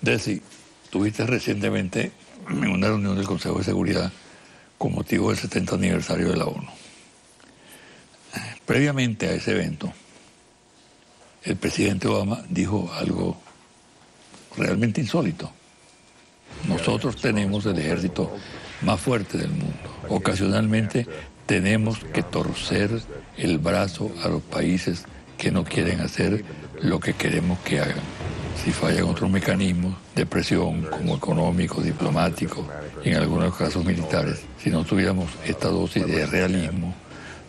Desi, tuviste recientemente en una reunión del Consejo de Seguridad con motivo del 70 aniversario de la ONU. Previamente a ese evento, el presidente Obama dijo algo realmente insólito. Nosotros tenemos el ejército más fuerte del mundo. Ocasionalmente tenemos que torcer el brazo a los países que no quieren hacer lo que queremos que hagan. Si fallan otros mecanismos de presión, como económicos, diplomáticos, y en algunos casos militares, si no tuviéramos esta dosis de realismo,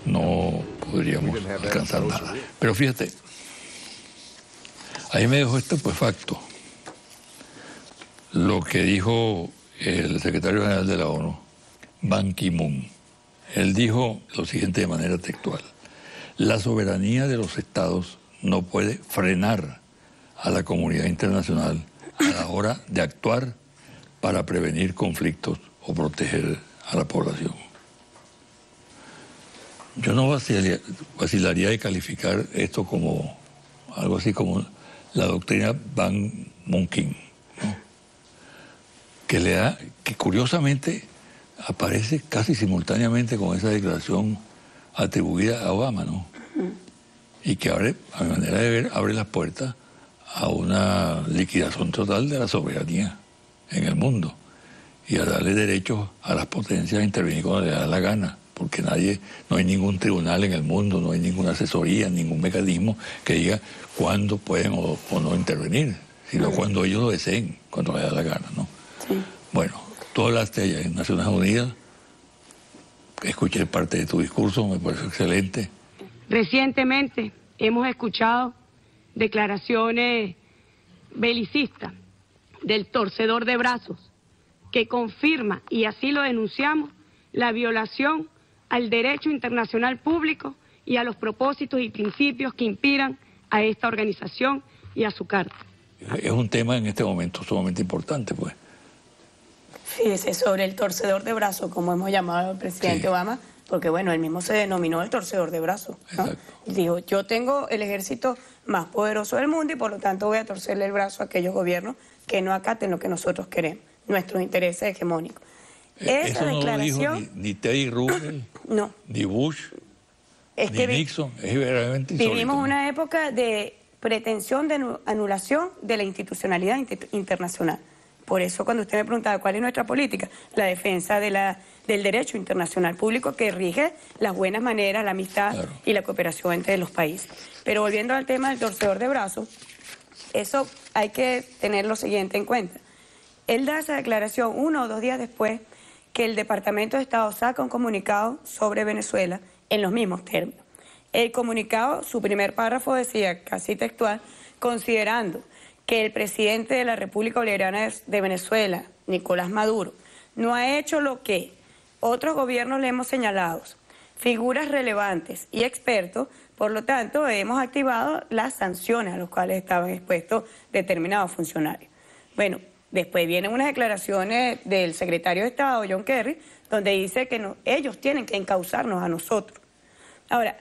no podríamos alcanzar nada. Pero fíjate, ahí me dejó estupefacto lo que dijo el secretario general de la ONU, Ban Ki-moon. Él dijo lo siguiente de manera textual: la soberanía de los estados no puede frenar a la comunidad internacional a la hora de actuar para prevenir conflictos o proteger a la población. Yo no vacilaría de calificar esto como algo así como la doctrina Ban Ki-moon, ¿no? Que curiosamente aparece casi simultáneamente con esa declaración atribuida a Obama, ¿no? Y que abre, a mi manera de ver, abre las puertas a una liquidación total de la soberanía en el mundo y a darle derechos a las potencias a intervenir cuando le da la gana, porque no hay ningún tribunal en el mundo, no hay ninguna asesoría, ningún mecanismo que diga cuándo pueden o no intervenir, sino cuando ellos lo deseen, cuando les da la gana, ¿no? Sí. Bueno, tú hablaste allá en Naciones Unidas, escuché parte de tu discurso, me pareció excelente. Recientemente hemos escuchado declaraciones belicistas del torcedor de brazos que confirma, y así lo denunciamos, la violación al derecho internacional público y a los propósitos y principios que inspiran a esta organización y a su carta. Es un tema en este momento sumamente importante, pues. Fíjese, sobre el torcedor de brazos, como hemos llamado al presidente Obama, porque bueno, él mismo se denominó el torcedor de brazos, ¿no? Dijo, yo tengo el ejército más poderoso del mundo y por lo tanto voy a torcerle el brazo a aquellos gobiernos que no acaten lo que nosotros queremos, nuestros intereses hegemónicos. Esa no declaración lo dijo ni Teddy Roosevelt, no, ni Bush, ni Nixon. Es verdaderamente insólito. Vivimos una época de pretensión de anulación de la institucionalidad internacional. Por eso cuando usted me preguntaba cuál es nuestra política, la defensa del derecho internacional público que rige las buenas maneras, la amistad y la cooperación entre los países. Pero volviendo al tema del torcedor de brazos, eso hay que tener lo siguiente en cuenta. Él da esa declaración 1 o 2 días después que el Departamento de Estado saca un comunicado sobre Venezuela en los mismos términos. El comunicado, su primer párrafo decía, casi textual, considerando que el presidente de la República Bolivariana de Venezuela, Nicolás Maduro, no ha hecho lo que otros gobiernos le hemos señalado, figuras relevantes y expertos, por lo tanto hemos activado las sanciones a las cuales estaban expuestos determinados funcionarios. Bueno, después vienen unas declaraciones del secretario de Estado, John Kerry, donde dice que ellos tienen que encauzarnos a nosotros. Ahora,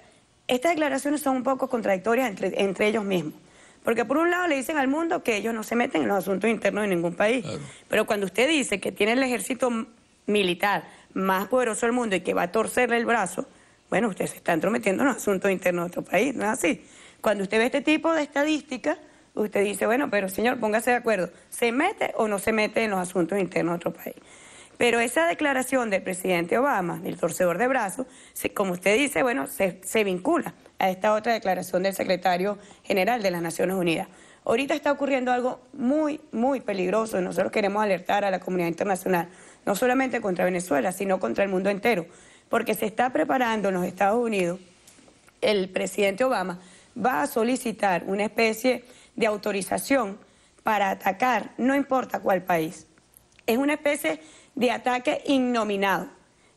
estas declaraciones son un poco contradictorias entre ellos mismos. Porque por un lado le dicen al mundo que ellos no se meten en los asuntos internos de ningún país. Claro. Pero cuando usted dice que tiene el ejército militar más poderoso del mundo y que va a torcerle el brazo, bueno, usted se está entrometiendo en los asuntos internos de otro país, ¿no es así? Cuando usted ve este tipo de estadísticas, usted dice, bueno, pero señor, póngase de acuerdo, ¿se mete o no se mete en los asuntos internos de otro país? Pero esa declaración del presidente Obama, del torcedor de brazos, como usted dice, bueno, se vincula a esta otra declaración del secretario general de las Naciones Unidas. Ahorita está ocurriendo algo muy, muy peligroso y nosotros queremos alertar a la comunidad internacional, no solamente contra Venezuela, sino contra el mundo entero, porque se está preparando en los Estados Unidos, el presidente Obama va a solicitar una especie de autorización para atacar, no importa cuál país. Es una especie de ataque innominado.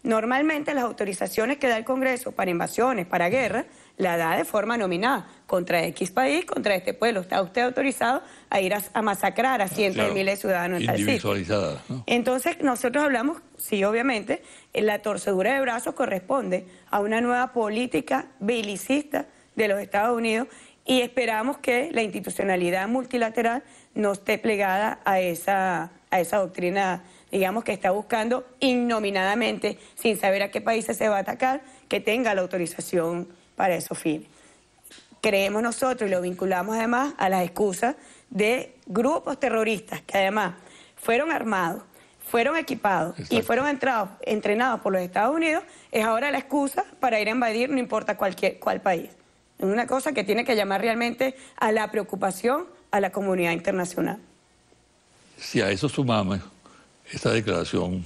Normalmente las autorizaciones que da el Congreso para invasiones, para guerras, la da de forma nominada. Contra X país, contra este pueblo. Está usted autorizado a ir a masacrar a cientos de miles de ciudadanos en tal sitio. ¿No? Entonces nosotros hablamos, sí, obviamente, la torcedura de brazos corresponde a una nueva política belicista de los Estados Unidos y esperamos que la institucionalidad multilateral no esté plegada a esa doctrina, digamos, que está buscando innominadamente, sin saber a qué países se va a atacar, que tenga la autorización para esos fines. Creemos nosotros, y lo vinculamos además a las excusas de grupos terroristas que además fueron armados, fueron equipados. Exacto. Y fueron entrenados por los Estados Unidos, es ahora la excusa para ir a invadir no importa cuál país. Es una cosa que tiene que llamar realmente a la preocupación a la comunidad internacional. Si a eso sumamos esta declaración,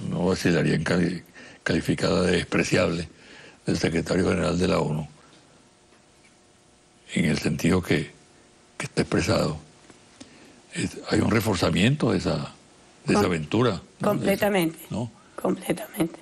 no vacilaría calificada de despreciable, del secretario general de la ONU, en el sentido que está expresado, hay un reforzamiento de esa aventura. Completamente, ¿no? Completamente.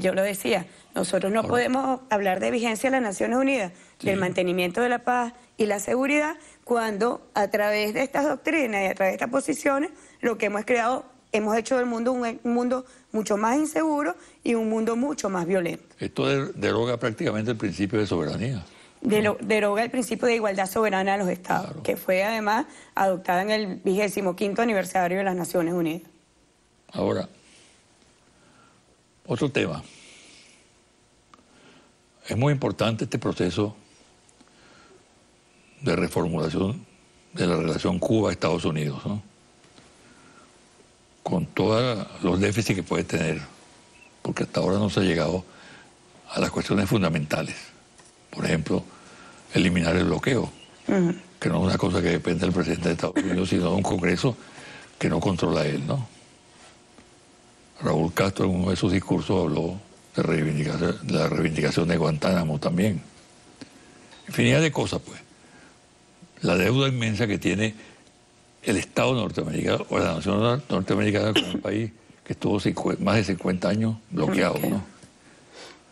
Yo lo decía, nosotros no podemos hablar de vigencia de las Naciones Unidas, sí, del mantenimiento de la paz y la seguridad, cuando a través de estas doctrinas y a través de estas posiciones, lo que hemos creado, hemos hecho del mundo un mundo mucho más inseguro y un mundo mucho más violento. Esto deroga prácticamente el principio de soberanía. Deroga el principio de igualdad soberana de los Estados, claro, que fue además adoptada en el 25º aniversario de las Naciones Unidas. Ahora, otro tema. Es muy importante este proceso de reformulación de la relación Cuba-Estados Unidos, ¿no? Con todos los déficits que puede tener, porque hasta ahora no se ha llegado a las cuestiones fundamentales. Por ejemplo, eliminar el bloqueo, que no es una cosa que depende del presidente de Estados Unidos, sino de un Congreso que no controla él, ¿no? Raúl Castro en uno de sus discursos habló de la reivindicación de Guantánamo también. Infinidad de cosas, pues. La deuda inmensa que tiene el Estado norteamericano, o la nación norteamericana como un país que estuvo más de 50 años bloqueado, ¿no?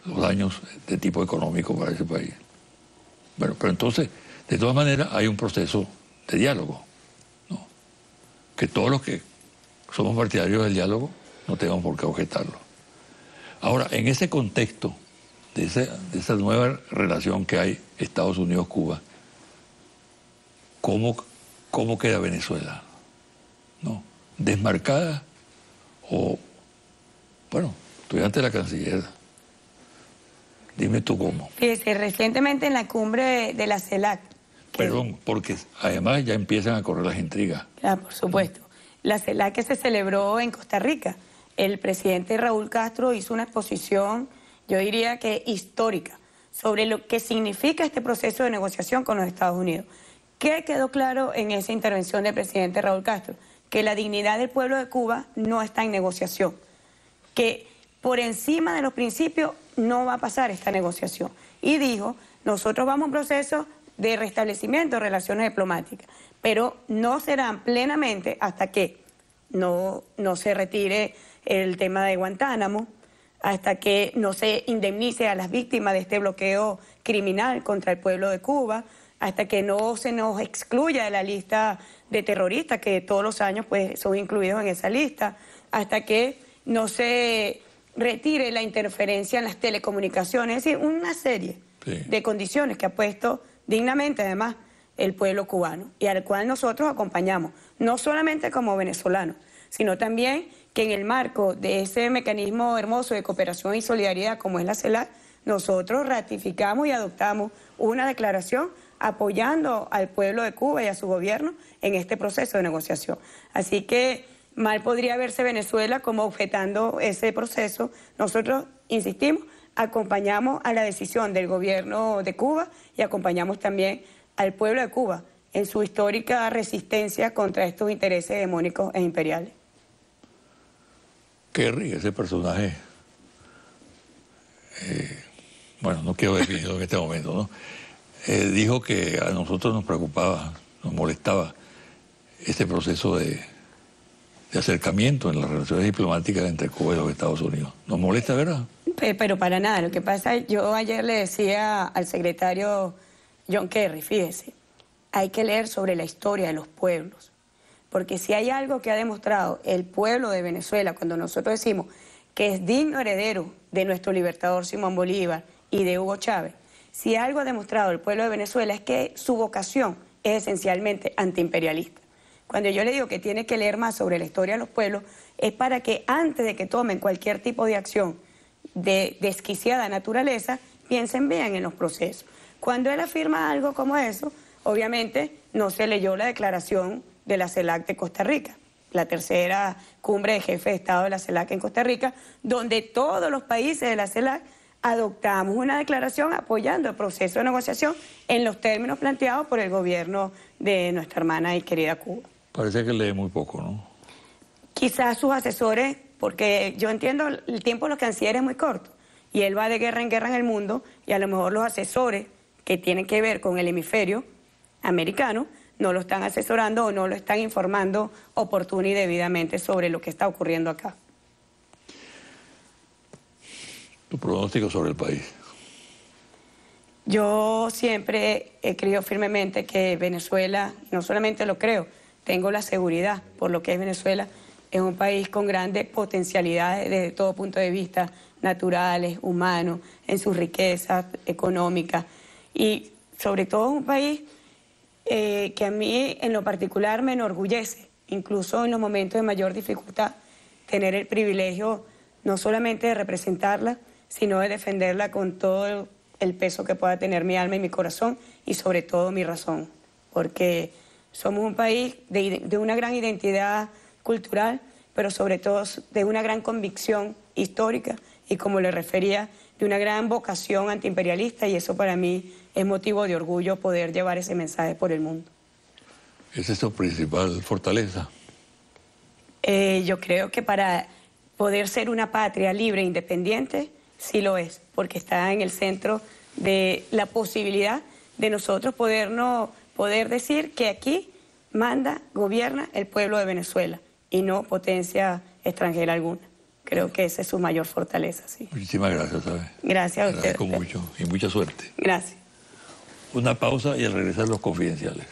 Los daños de tipo económico para ese país. Bueno, pero entonces, de todas maneras, hay un proceso de diálogo, ¿no? Que todos los que somos partidarios del diálogo no tenemos por qué objetarlo. Ahora, en ese contexto de esa nueva relación que hay Estados Unidos-Cuba, ¿cómo queda Venezuela? ¿No? ¿Desmarcada? O, bueno, estoy ante la canciller. Dime tú cómo. Fíjese, recientemente en la cumbre de la CELAC. Perdón, porque además ya empiezan a correr las intrigas. Claro, por supuesto. La CELAC que se celebró en Costa Rica. El presidente Raúl Castro hizo una exposición, yo diría que histórica, sobre lo que significa este proceso de negociación con los Estados Unidos. ¿Qué quedó claro en esa intervención del presidente Raúl Castro? Que la dignidad del pueblo de Cuba no está en negociación, que por encima de los principios no va a pasar esta negociación. Y dijo, nosotros vamos a un proceso de restablecimiento de relaciones diplomáticas, pero no serán plenamente hasta que no se retire el tema de Guantánamo, hasta que no se indemnice a las víctimas de este bloqueo criminal contra el pueblo de Cuba, hasta que no se nos excluya de la lista de terroristas que todos los años pues son incluidos en esa lista, hasta que no se retire la interferencia en las telecomunicaciones, es decir, una serie de condiciones que ha puesto dignamente además el pueblo cubano y al cual nosotros acompañamos, no solamente como venezolanos, sino también que en el marco de ese mecanismo hermoso de cooperación y solidaridad como es la CELAC, nosotros ratificamos y adoptamos una declaración apoyando al pueblo de Cuba y a su gobierno en este proceso de negociación. Así que mal podría verse Venezuela como objetando ese proceso. Nosotros, insistimos, acompañamos a la decisión del gobierno de Cuba y acompañamos también al pueblo de Cuba en su histórica resistencia contra estos intereses hegemónicos e imperiales. Kerry, ese personaje, bueno, no quiero definirlo en este momento, ¿no? Dijo que a nosotros nos preocupaba, nos molestaba este proceso de acercamiento en las relaciones diplomáticas entre Cuba y los Estados Unidos. ¿Nos molesta, verdad? Pero para nada. Lo que pasa, yo ayer le decía al secretario John Kerry, fíjese, hay que leer sobre la historia de los pueblos. Porque si hay algo que ha demostrado el pueblo de Venezuela, cuando nosotros decimos que es digno heredero de nuestro libertador Simón Bolívar y de Hugo Chávez, Si algo ha demostrado el pueblo de Venezuela es que su vocación es esencialmente antiimperialista. Cuando yo le digo que tiene que leer más sobre la historia de los pueblos, es para que antes de que tomen cualquier tipo de acción de desquiciada naturaleza, piensen bien en los procesos. Cuando él afirma algo como eso, obviamente no se leyó la declaración de la CELAC de Costa Rica, la tercera cumbre de jefes de Estado de la CELAC en Costa Rica, donde todos los países de la CELAC adoptamos una declaración apoyando el proceso de negociación en los términos planteados por el gobierno de nuestra hermana y querida Cuba. Parece que lee muy poco, ¿no? Quizás sus asesores, porque yo entiendo el tiempo de los cancilleres es muy corto, y él va de guerra en el mundo, y a lo mejor los asesores que tienen que ver con el hemisferio americano no lo están asesorando o no lo están informando oportuna y debidamente sobre lo que está ocurriendo acá. Tu pronóstico sobre el país. Yo siempre he creído firmemente que Venezuela, no solamente lo creo, tengo la seguridad por lo que es Venezuela, es un país con grandes potencialidades desde todo punto de vista, naturales, humanos, en sus riquezas económicas, y sobre todo un país que a mí en lo particular me enorgullece, incluso en los momentos de mayor dificultad, tener el privilegio no solamente de representarla, sino de defenderla con todo el peso que pueda tener mi alma y mi corazón, y sobre todo mi razón, porque somos un país de una gran identidad cultural, pero sobre todo de una gran convicción histórica y, como le refería, de una gran vocación antiimperialista, y eso para mí es motivo de orgullo poder llevar ese mensaje por el mundo. ¿Esa es tu principal fortaleza? Yo creo que para poder ser una patria libre e independiente, sí lo es, porque está en el centro de la posibilidad de nosotros poder decir que aquí manda, gobierna el pueblo de Venezuela y no potencia extranjera alguna. Creo que esa es su mayor fortaleza, sí. Muchísimas gracias, ¿sabes? Gracias a usted. Agradezco mucho y mucha suerte. Gracias. Una pausa y al regresar los confidenciales.